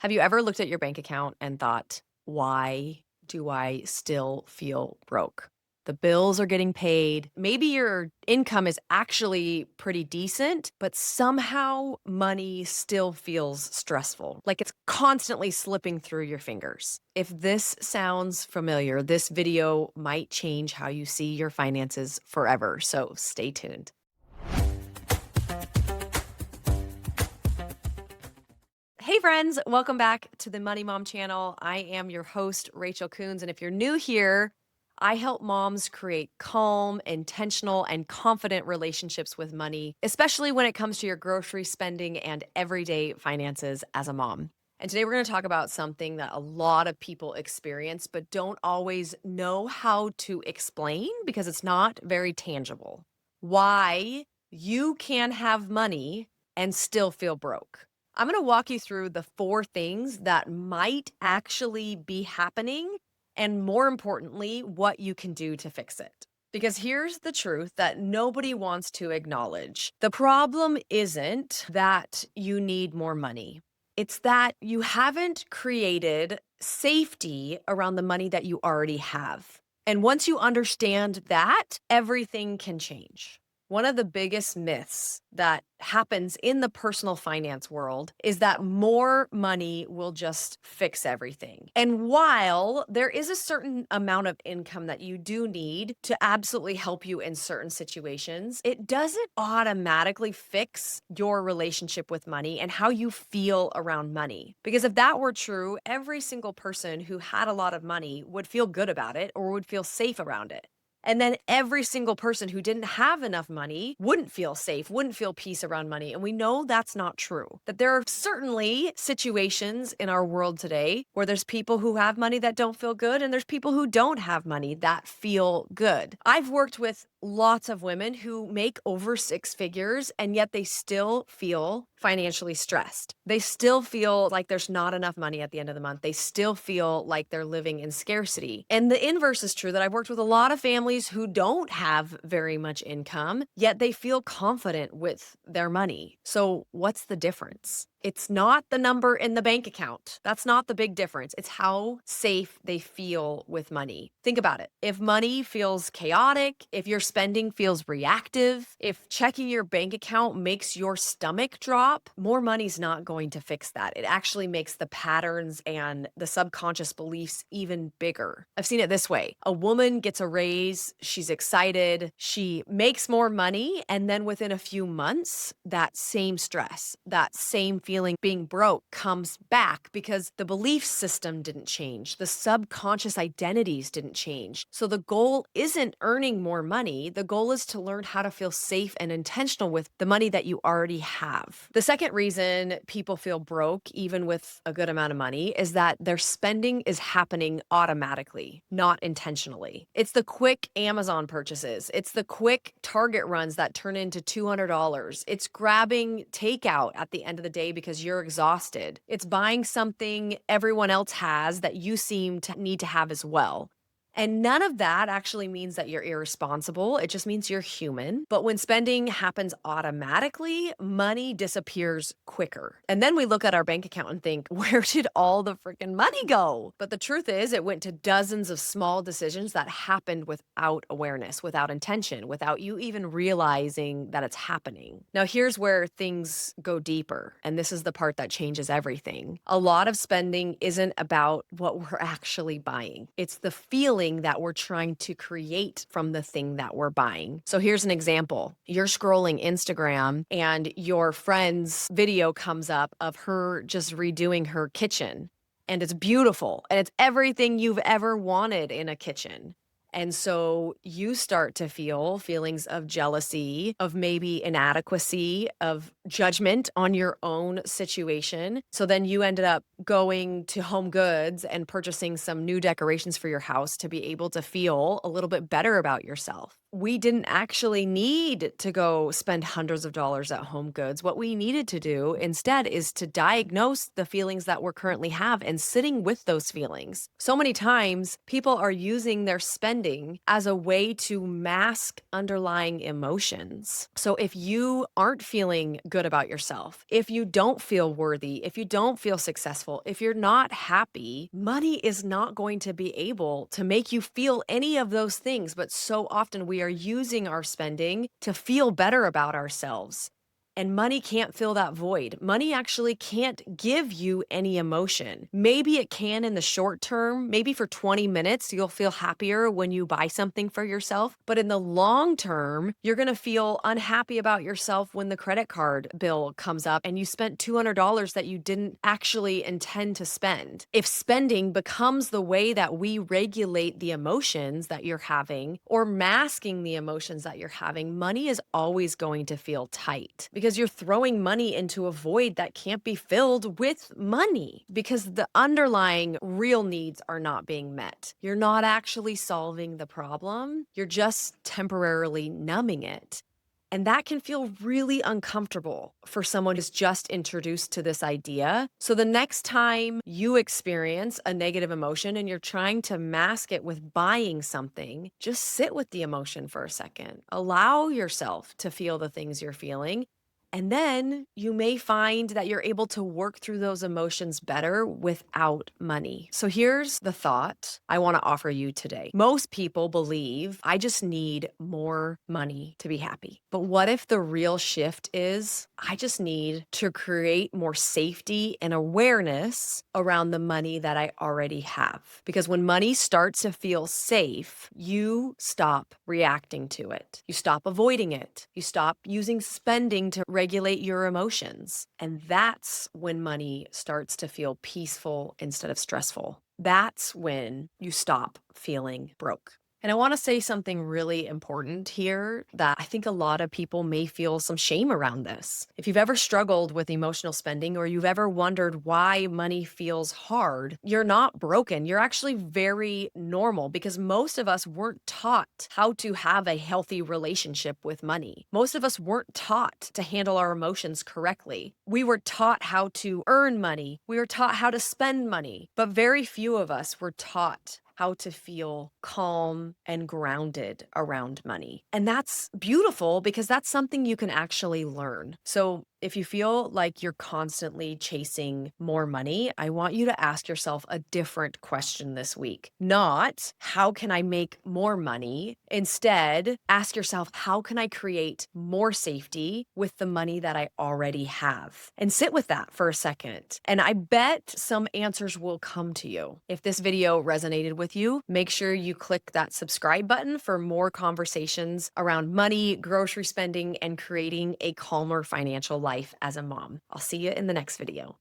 Have you ever looked at your bank account and thought, why do I still feel broke? The bills are getting paid. Maybe your income is actually pretty decent, but somehow money still feels stressful. Like it's constantly slipping through your fingers. If this sounds familiar, this video might change how you see your finances forever. So stay tuned. Hey friends, welcome back to the Money Mom channel. I am your host, Rachel Coons. And if you're new here, I help moms create calm, intentional, and confident relationships with money, especially when it comes to your grocery spending and everyday finances as a mom. And today we're going to talk about something that a lot of people experience, but don't always know how to explain because it's not very tangible. Why you can have money and still feel broke. I'm going to walk you through the 4 things that might actually be happening, and more importantly, what you can do to fix it. Because here's the truth that nobody wants to acknowledge. The problem isn't that you need more money. It's that you haven't created safety around the money that you already have. And once you understand that, everything can change. One of the biggest myths that happens in the personal finance world is that more money will just fix everything. And while there is a certain amount of income that you do need to absolutely help you in certain situations, it doesn't automatically fix your relationship with money and how you feel around money. Because if that were true, every single person who had a lot of money would feel good about it or would feel safe around it. And then every single person who didn't have enough money wouldn't feel safe, wouldn't feel peace around money. And we know that's not true. That there are certainly situations in our world today where there's people who have money that don't feel good, and there's people who don't have money that feel good. I've worked with lots of women who make over 6 figures, and yet they still feel financially stressed. They still feel like there's not enough money at the end of the month. They still feel like they're living in scarcity. And the inverse is true that I've worked with a lot of families who don't have very much income, yet they feel confident with their money. So what's the difference? It's not the number in the bank account. That's not the big difference. It's how safe they feel with money. Think about it. If money feels chaotic, if your spending feels reactive, if checking your bank account makes your stomach drop, more money's not going to fix that. It actually makes the patterns and the subconscious beliefs even bigger. I've seen it this way. A woman gets a raise, she's excited, she makes more money, and then within a few months, that same stress, that same feeling being broke comes back because the belief system didn't change. The subconscious identities didn't change. So the goal isn't earning more money. The goal is to learn how to feel safe and intentional with the money that you already have. The second reason people feel broke, even with a good amount of money, is that their spending is happening automatically, not intentionally. It's the quick Amazon purchases. It's the quick Target runs that turn into $200. It's grabbing takeout at the end of the day because you're exhausted. It's buying something everyone else has that you seem to need to have as well. And none of that actually means that you're irresponsible. It just means you're human. But when spending happens automatically, money disappears quicker. And then we look at our bank account and think, where did all the freaking money go? But the truth is, it went to dozens of small decisions that happened without awareness, without intention, without you even realizing that it's happening. Now, here's where things go deeper. And this is the part that changes everything. A lot of spending isn't about what we're actually buying. It's the feeling that we're trying to create from the thing that we're buying. So here's an example. You're scrolling Instagram and your friend's video comes up of her just redoing her kitchen. And it's beautiful. And it's everything you've ever wanted in a kitchen. And so you start to feel feelings of jealousy, of maybe inadequacy, of judgment on your own situation. So then you ended up going to Home Goods and purchasing some new decorations for your house to be able to feel a little bit better about yourself. We didn't actually need to go spend hundreds of dollars at Home Goods. What we needed to do instead is to diagnose the feelings that we currently have and sitting with those feelings. So many times people are using their spending as a way to mask underlying emotions. So if you aren't feeling good about yourself, if you don't feel worthy, if you don't feel successful, if you're not happy, money is not going to be able to make you feel any of those things. But so often we are using our spending to feel better about ourselves. And money can't fill that void. Money actually can't give you any emotion. Maybe it can in the short term. Maybe for 20 minutes, you'll feel happier when you buy something for yourself. But in the long term, you're going to feel unhappy about yourself when the credit card bill comes up and you spent $200 that you didn't actually intend to spend. If spending becomes the way that we regulate the emotions that you're having or masking the emotions that you're having, money is always going to feel tight, because you're throwing money into a void that can't be filled with money because the underlying real needs are not being met. You're not actually solving the problem. You're just temporarily numbing it. And that can feel really uncomfortable for someone who's just introduced to this idea. So the next time you experience a negative emotion and you're trying to mask it with buying something, just sit with the emotion for a second. Allow yourself to feel the things you're feeling. And then you may find that you're able to work through those emotions better without money. So here's the thought I want to offer you today. Most people believe I just need more money to be happy. But what if the real shift is I just need to create more safety and awareness around the money that I already have? Because when money starts to feel safe, you stop reacting to it. You stop avoiding it. You stop using spending to regulate your emotions. And that's when money starts to feel peaceful instead of stressful. That's when you stop feeling broke. And I want to say something really important here that I think a lot of people may feel some shame around this. If you've ever struggled with emotional spending or you've ever wondered why money feels hard, you're not broken. You're actually very normal, because most of us weren't taught how to have a healthy relationship with money. Most of us weren't taught to handle our emotions correctly. We were taught how to earn money. We were taught how to spend money, but very few of us were taught how to feel calm and grounded around money. And that's beautiful because that's something you can actually learn. So if you feel like you're constantly chasing more money, I want you to ask yourself a different question this week. Not, how can I make more money? Instead, ask yourself, how can I create more safety with the money that I already have? And sit with that for a second. And I bet some answers will come to you. If this video resonated with you, make sure you click that subscribe button for more conversations around money, grocery spending, and creating a calmer financial life as a mom. I'll see you in the next video.